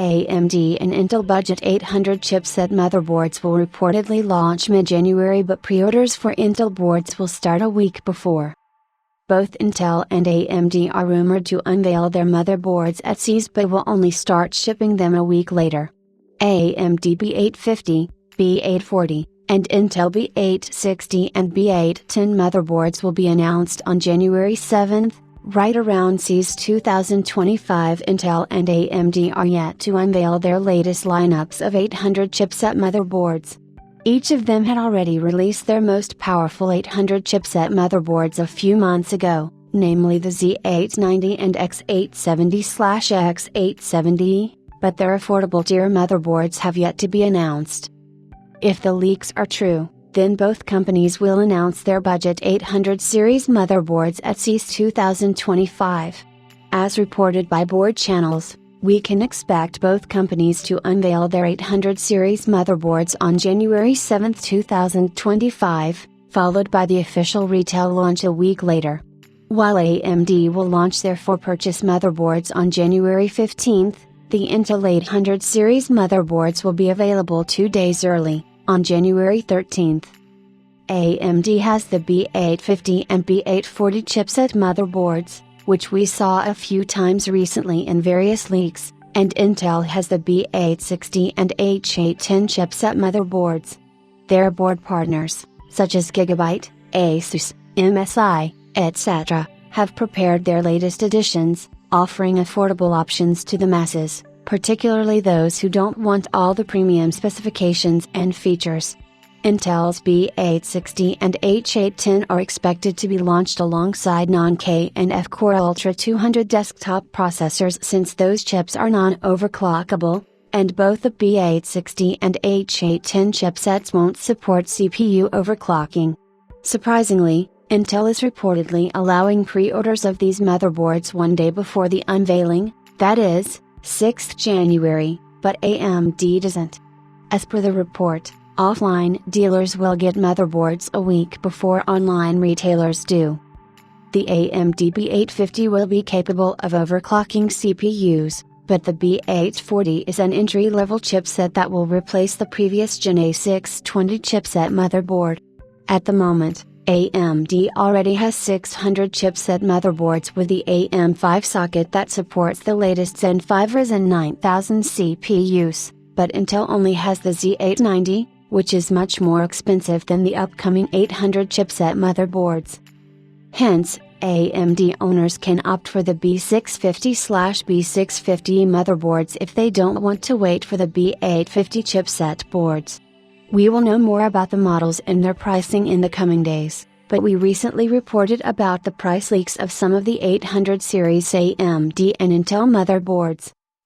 AMD and Intel Budget 800 chipset motherboards will reportedly launch mid-January, but pre-orders for Intel boards will start a week before. Both Intel and AMD are rumored to unveil their motherboards at CES, but will only start shipping them a week later. AMD B850, B840, and Intel B860 and B810 motherboards will be announced on January 7, right around CES 2025. Intel and AMD are yet to unveil their latest lineups of 800 chipset motherboards. Each of them had already released their most powerful 800 chipset motherboards a few months ago, namely the Z890 and X870/X870, but their affordable tier motherboards have yet to be announced. If the leaks are true, then both companies will announce their budget 800 series motherboards at CES 2025. As reported by board channels, we can expect both companies to unveil their 800 series motherboards on January 7, 2025, followed by the official retail launch a week later. While AMD will launch their for-purchase motherboards on January 15, the Intel 800 series motherboards will be available 2 days early, on January 13. AMD has the B850 and B840 chipset motherboards, which we saw a few times recently in various leaks, and Intel has the B860 and H810 chipset motherboards. Their board partners, such as Gigabyte, Asus, MSI, etc., have prepared their latest editions, offering affordable options to the masses, particularly those who don't want all the premium specifications and features. Intel's B860 and H810 are expected to be launched alongside non-K and F-Core Ultra 200 desktop processors, since those chips are non-overclockable, and both the B860 and H810 chipsets won't support CPU overclocking. Surprisingly, Intel is reportedly allowing pre-orders of these motherboards 1 day before the unveiling, that is, 6 January, but AMD doesn't. As per the report, offline dealers will get motherboards a week before online retailers do. The AMD B850 will be capable of overclocking CPUs, but the B840 is an entry-level chipset that will replace the previous Gen A620 chipset motherboard. At the moment, AMD already has 600 chipset motherboards with the AM5 socket that supports the latest Zen 5 Ryzen 9000 CPUs, but Intel only has the Z890, which is much more expensive than the upcoming 800 chipset motherboards. Hence, AMD owners can opt for the B650/B650 motherboards if they don't want to wait for the B850 chipset boards. We will know more about the models and their pricing in the coming days, but we recently reported about the price leaks of some of the 800 series AMD and Intel motherboards.